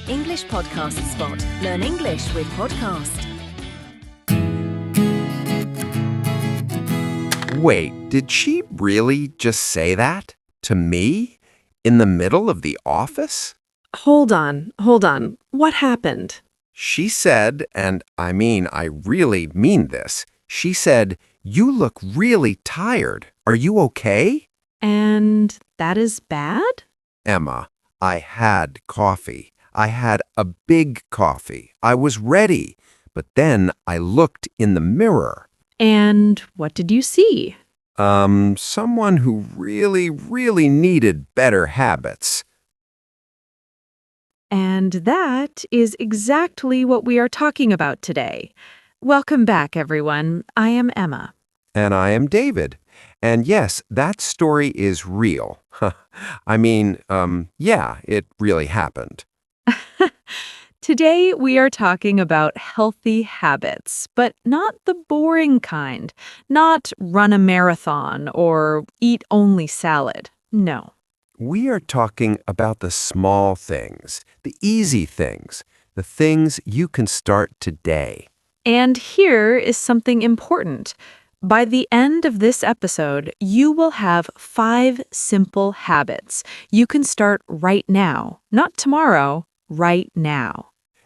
English podcast spot. Learn English with podcast. Wait, did she really just say that? To me? In the middle of the office? Hold on. What happened? She said, and I really mean this, she said, "You look really tired. Are you okay?" And that is bad? Emma, I had coffee. I had a big coffee. I was ready. But then I looked in the mirror. And what did you see? Someone who really needed better habits. And that is exactly what we are talking about today. Welcome back, everyone. I am Emma. And I am David. And yes, that story is real. Yeah, it really happened. Today, we are talking about healthy habits, but not the boring kind. Not run a marathon or eat only salad. No. We are talking about the small things, the easy things, the things you can start today. And here is something important. By the end of this episode, you will have 5 simple habits you can start right now, not tomorrow, right now.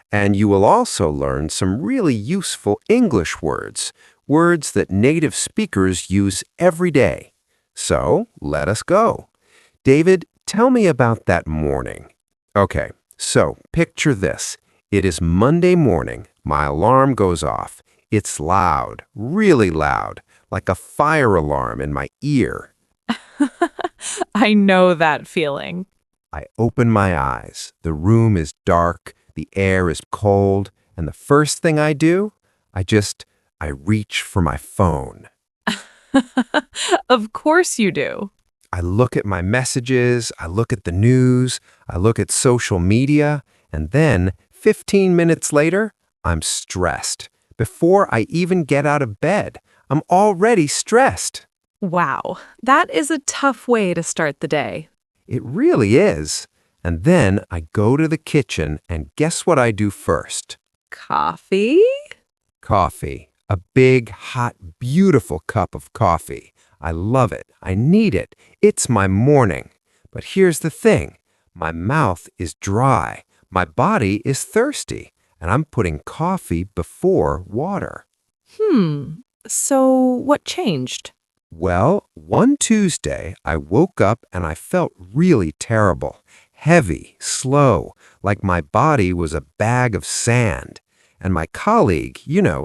And you will also learn some really useful English words that native speakers use every day. So, let us go. David, tell me about that morning. Okay, so picture this. It is Monday morning. My alarm goes off. It's loud, really loud, like a fire alarm in my ear. I know that feeling. I open my eyes. The room is dark, the air is cold, and the first thing I do, I reach for my phone. Of course you do. I look at my messages, I look at the news, I look at social media, and then 15 minutes later, I'm stressed. Before I even get out of bed, I'm already stressed. Wow, that is a tough way to start the day. It really is. And then I go to the kitchen, and guess what I do first? Coffee? Coffee. A big, hot, beautiful cup of coffee. I love it. I need it. It's my morning. But here's the thing. My mouth is dry. My body is thirsty. And I'm putting coffee before water. So what changed? Well, one Tuesday, I woke up and I felt really terrible. Heavy, slow, like my body was a bag of sand. And my colleague,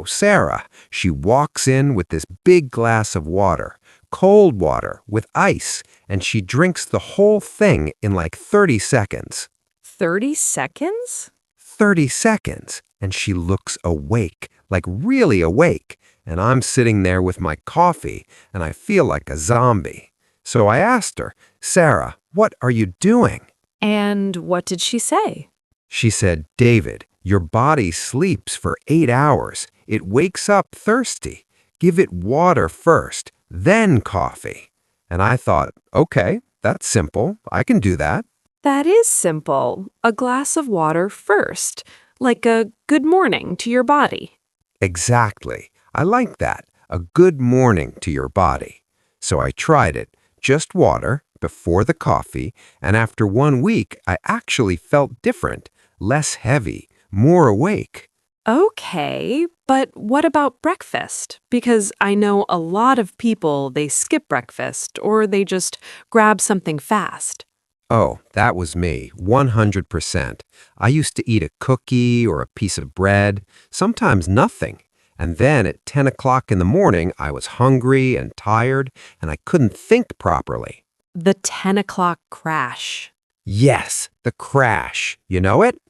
Sarah, she walks in with this big glass of water, cold water with ice, and she drinks the whole thing in like 30 seconds. 30 seconds? 30 seconds, and she looks awake, like really awake, and I'm sitting there with my coffee, and I feel like a zombie. So I asked her, "Sarah, what are you doing?" And what did she say? She said, "David, your body sleeps for 8 hours. It wakes up thirsty. Give it water first, then coffee." And I thought, okay, that's simple. I can do that. That is simple. A glass of water first, like a good morning to your body. Exactly. I like that. A good morning to your body. So I tried it. Just water before the coffee, and after 1 week, I actually felt different, less heavy, more awake. Okay, but what about breakfast? Because I know a lot of people, they skip breakfast or they just grab something fast. Oh, that was me, 100%. I used to eat a cookie or a piece of bread, sometimes nothing. And then at 10 o'clock in the morning, I was hungry and tired, and I couldn't think properly. The 10 o'clock crash. Yes, the crash. You know it?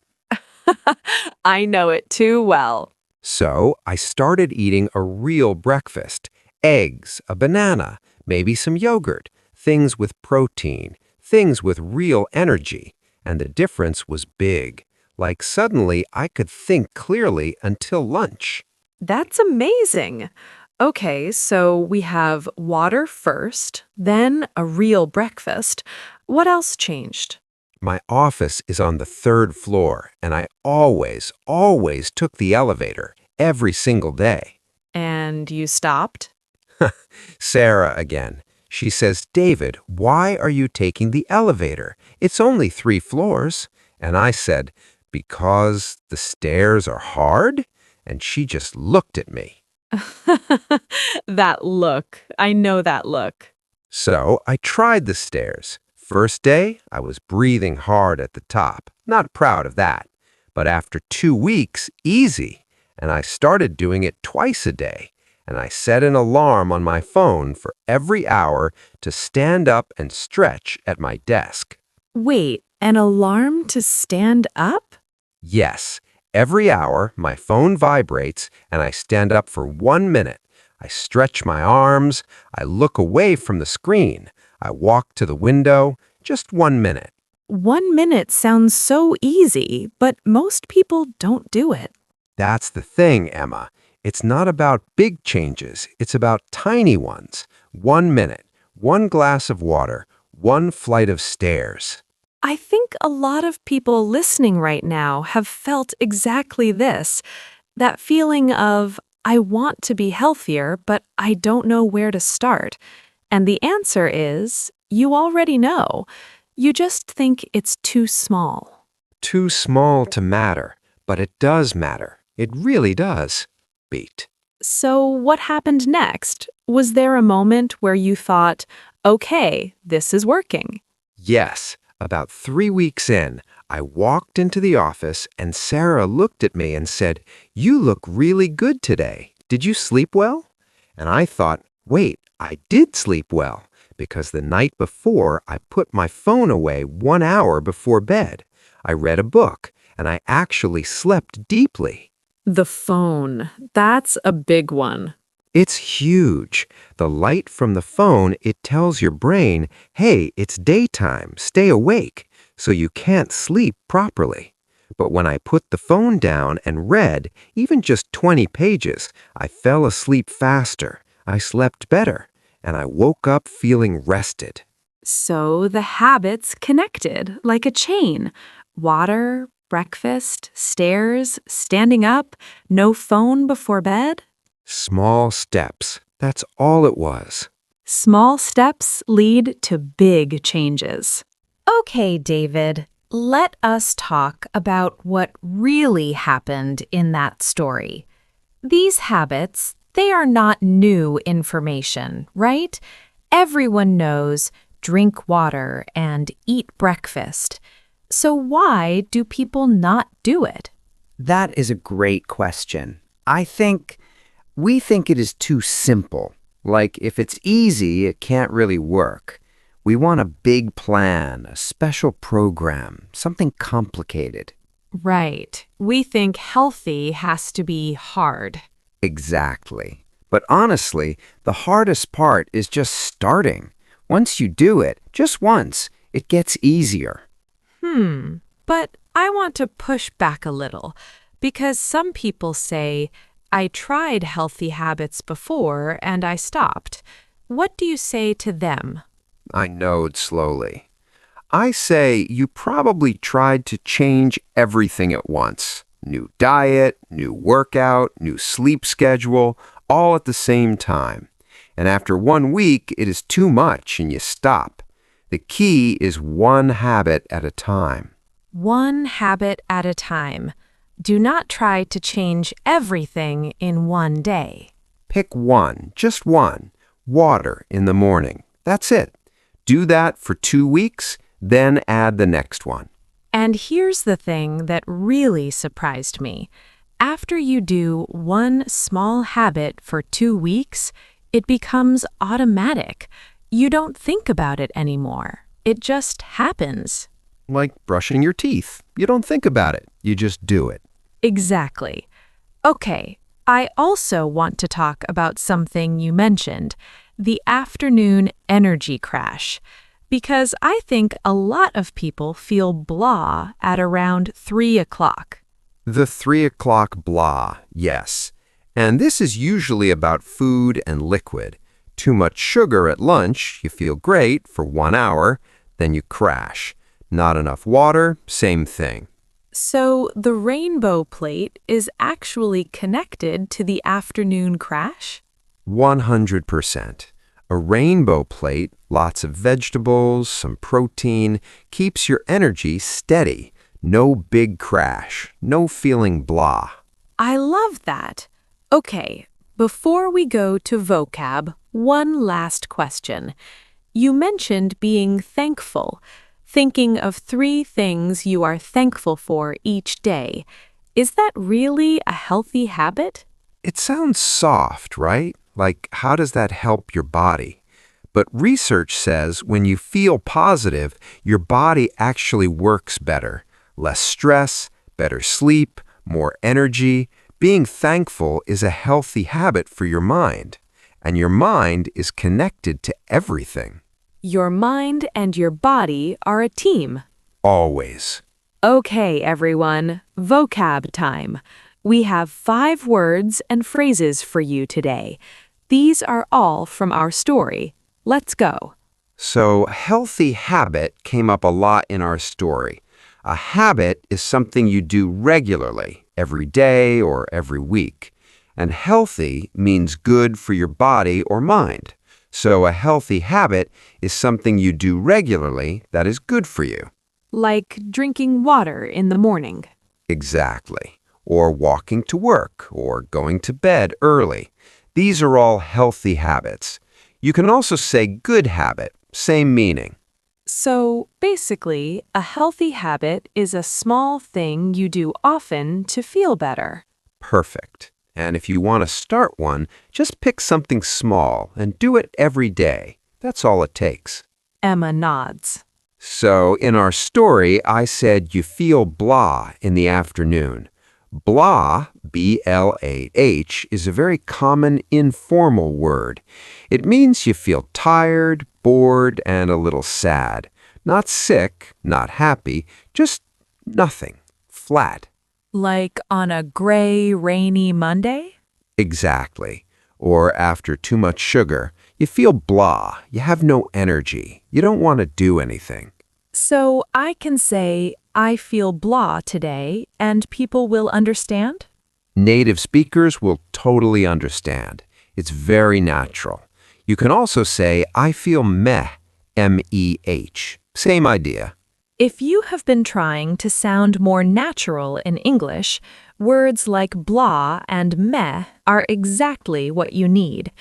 I know it too well. So I started eating a real breakfast. Eggs, a banana, maybe some yogurt, things with protein, things with real energy. And the difference was big. Like suddenly I could think clearly until lunch. That's amazing. Okay, so we have water first, then a real breakfast. What else changed? My office is on the third floor, and I always took the elevator every single day. And you stopped? Sarah again. She says, David, why are you taking the elevator? It's only 3 floors. And I said, because the stairs are hard? And she just looked at me. That look. I know that look. So I tried the stairs. First day, I was breathing hard at the top. Not proud of that. But after 2 weeks, easy. And I started doing it twice a day. And I set an alarm on my phone for every hour to stand up and stretch at my desk. Wait, an alarm to stand up? Yes, every hour my phone vibrates and I stand up for 1 minute. I stretch my arms, I look away from the screen, I walk to the window, just 1 minute. 1 minute sounds so easy, but most people don't do it. That's the thing, Emma. It's not about big changes, it's about tiny ones. 1 minute, 1 glass of water, 1 flight of stairs. I think a lot of people listening right now have felt exactly this. That feeling of, I want to be healthier, but I don't know where to start. And the answer is, you already know. You just think it's too small. Too small to matter, but it does matter. It really does. Beat. So what happened next? Was there a moment where you thought, okay, this is working? Yes, about 3 weeks in, I walked into the office and Sarah looked at me and said, "You look really good today. Did you sleep well?" And I thought, wait, I did sleep well, because the night before I put my phone away 1 hour before bed. I read a book, and I actually slept deeply. The phone. That's a big one. It's huge. The light from the phone, it tells your brain, hey, it's daytime, stay awake, so you can't sleep properly. But when I put the phone down and read, even just 20 pages, I fell asleep faster, I slept better, and I woke up feeling rested. So the habits connected like a chain. Water, breakfast, stairs, standing up, no phone before bed. Small steps, that's all it was. Small steps lead to big changes. Okay, David, let us talk about what really happened in that story. These habits, they are not new information, right? Everyone knows drink water and eat breakfast. So why do people not do it? That is a great question. We think it is too simple. Like if it's easy, it can't really work. We want a big plan, a special program, something complicated. Right. We think healthy has to be hard. Exactly. But honestly, the hardest part is just starting. Once you do it, just once, it gets easier. But I want to push back a little, because some people say, I tried healthy habits before and I stopped. What do you say to them? I nod slowly. I say you probably tried to change everything at once. New diet, new workout, new sleep schedule, all at the same time. And after 1 week, it is too much and you stop. The key is 1 habit at a time. 1 habit at a time. Do not try to change everything in 1 day. Pick 1, just 1. Water in the morning. That's it. Do that for 2 weeks, then add the next one. And here's the thing that really surprised me. After you do 1 small habit for 2 weeks, it becomes automatic. You don't think about it anymore. It just happens. Like brushing your teeth. You don't think about it. You just do it. Exactly. Okay, I also want to talk about something you mentioned, the afternoon energy crash, because I think a lot of people feel blah at around 3 o'clock. The 3 o'clock blah, yes. And this is usually about food and liquid. Too much sugar at lunch, you feel great for 1 hour, then you crash. Not enough water, same thing. So the rainbow plate is actually connected to the afternoon crash? 100%. A rainbow plate, lots of vegetables, some protein, keeps your energy steady. No big crash, no feeling blah. I love that. Okay, before we go to vocab, one last question. You mentioned being thankful, thinking of 3 things you are thankful for each day. Is that really a healthy habit? It sounds soft, right? Like, how does that help your body? But research says when you feel positive, your body actually works better. Less stress, better sleep, more energy. Being thankful is a healthy habit for your mind. And your mind is connected to everything. Your mind and your body are a team. Always. Okay, everyone, vocab time. We have 5 words and phrases for you today. These are all from our story. Let's go. So, healthy habit came up a lot in our story. A habit is something you do regularly, every day or every week. And healthy means good for your body or mind. So a healthy habit is something you do regularly that is good for you. Like drinking water in the morning. Exactly. Or walking to work or going to bed early. These are all healthy habits. You can also say good habit, same meaning. So, basically, a healthy habit is a small thing you do often to feel better. Perfect. And if you want to start one, just pick something small and do it every day. That's all it takes. Emma nods. So in our story, I said you feel blah in the afternoon. Blah, B-L-A-H, is a very common informal word. It means you feel tired, bored, and a little sad. Not sick, not happy, just nothing, flat. Like on a gray, rainy Monday? Exactly. Or after too much sugar, you feel blah, you have no energy, you don't want to do anything. So I can say, I feel blah today, and people will understand? Native speakers will totally understand. It's very natural. You can also say, I feel meh, M-E-H. Same idea. If you have been trying to sound more natural in English, words like blah and meh are exactly what you need.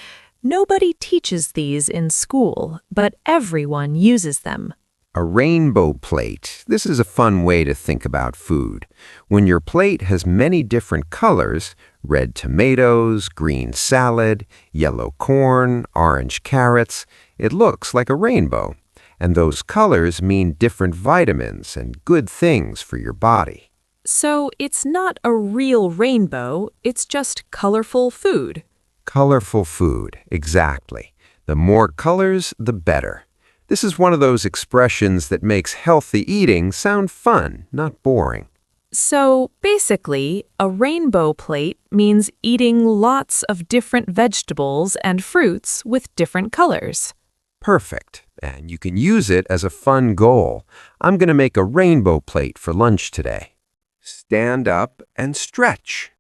Nobody teaches these in school, but everyone uses them. A rainbow plate. This is a fun way to think about food. When your plate has many different colors, red tomatoes, green salad, yellow corn, orange carrots, it looks like a rainbow. And those colors mean different vitamins and good things for your body. So it's not a real rainbow, it's just colorful food. Colorful food, exactly. The more colors, the better. This is one of those expressions that makes healthy eating sound fun, not boring. So basically, a rainbow plate means eating lots of different vegetables and fruits with different colors. Perfect. And you can use it as a fun goal. I'm going to make a rainbow plate for lunch today. Stand up and stretch.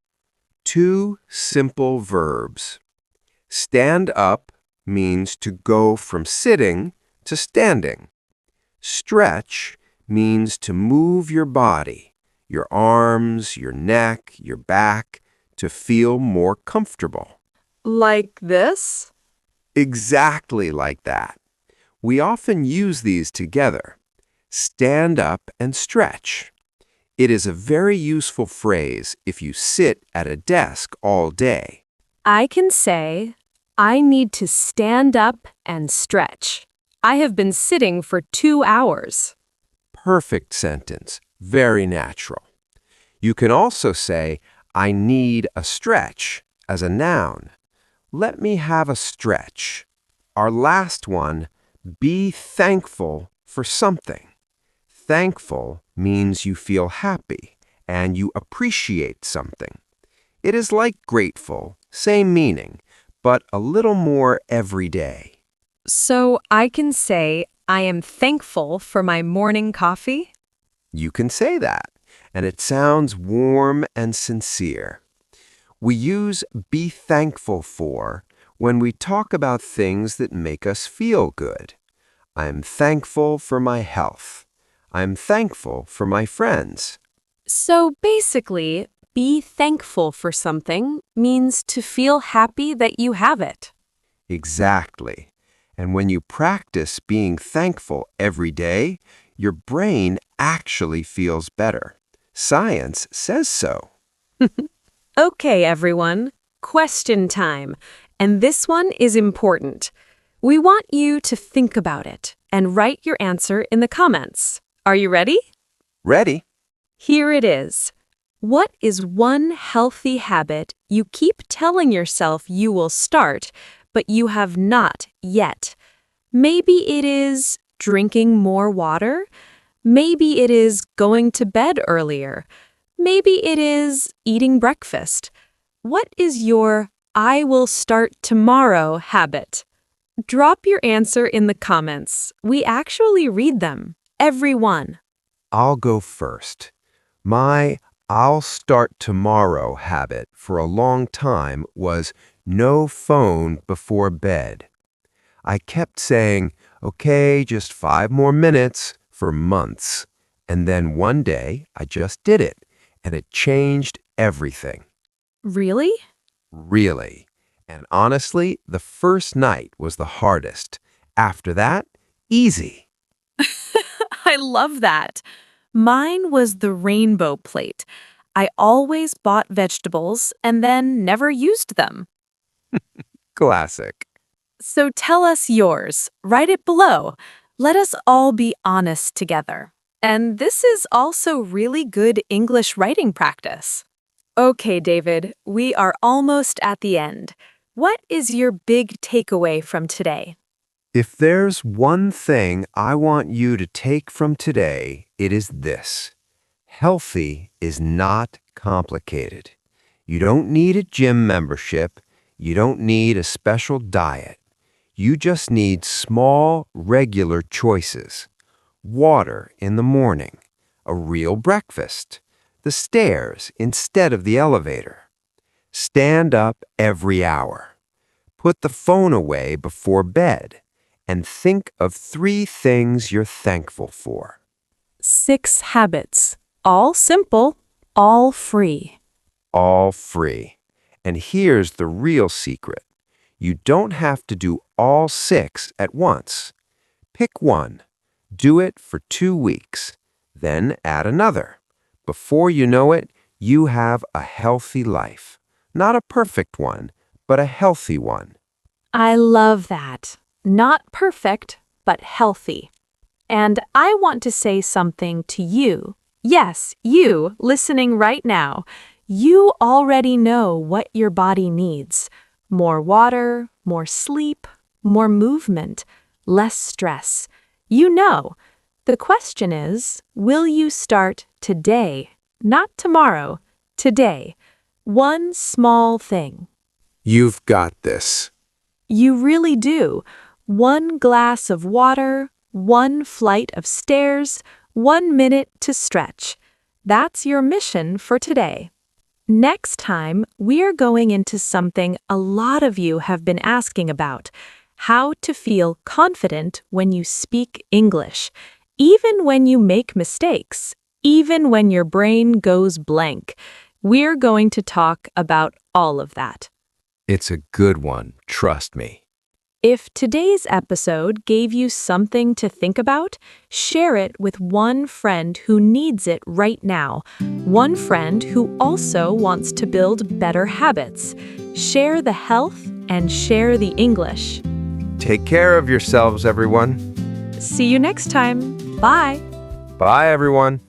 2 simple verbs. Stand up means to go from sitting to standing. Stretch means to move your body, your arms, your neck, your back, to feel more comfortable. Like this? Exactly like that. We often use these together. Stand up and stretch. It is a very useful phrase if you sit at a desk all day. I can say, I need to stand up and stretch. I have been sitting for 2 hours. Perfect sentence. Very natural. You can also say, I need a stretch as a noun. Let me have a stretch. Our last one, be thankful for something. Thankful means you feel happy and you appreciate something. It is like grateful, same meaning, but a little more every day. So I can say, I am thankful for my morning coffee. You can say that, and it sounds warm and sincere. We use be thankful for when we talk about things that make us feel good. I'm thankful for my health. I'm thankful for my friends. So basically, be thankful for something means to feel happy that you have it. Exactly. And when you practice being thankful every day, your brain actually feels better. Science says so. Okay, everyone. Question time. And this one is important. We want you to think about it and write your answer in the comments. Are you ready? Ready? Here it is. What is one healthy habit you keep telling yourself you will start, but you have not yet? Maybe it is drinking more water. Maybe it is going to bed earlier. Maybe it is eating breakfast. What is your I will start tomorrow habit? Drop your answer in the comments. We actually read them, every one. I'll go first. My I'll start tomorrow habit for a long time was no phone before bed. I kept saying, okay, just 5 more minutes for months. And then one day I just did it, and it changed everything. Really? Really. And honestly, the first night was the hardest. After that, easy. I love that. Mine was the rainbow plate. I always bought vegetables and then never used them. Classic. So tell us yours. Write it below. Let us all be honest together. And this is also really good English writing practice. Okay, David, we are almost at the end. What is your big takeaway from today? If there's one thing I want you to take from today, it is this. Healthy is not complicated. You don't need a gym membership. You don't need a special diet. You just need small, regular choices. Water in the morning, a real breakfast, the stairs instead of the elevator. Stand up every hour. Put the phone away before bed. And think of 3 things you're thankful for. 6 habits. All simple, all free. All free. And here's the real secret. You don't have to do all 6 at once. Pick one. Do it for 2 weeks. Then add another. Before you know it, you have a healthy life. Not a perfect one, but a healthy one. I love that. Not perfect, but healthy. And I want to say something to you. Yes, you listening right now. You already know what your body needs. More water, more sleep, more movement, less stress. You know. The question is, will you start today? Not tomorrow, today. One small thing. You've got this. You really do. 1 glass of water, 1 flight of stairs, 1 minute to stretch. That's your mission for today. Next time, we're going into something a lot of you have been asking about: how to feel confident when you speak English, even when you make mistakes, even when your brain goes blank. We're going to talk about all of that. It's a good one, trust me. If today's episode gave you something to think about, share it with one friend who needs it right now, one friend who also wants to build better habits. Share the health and share the English. Take care of yourselves, everyone. See you next time. Bye. Bye, everyone.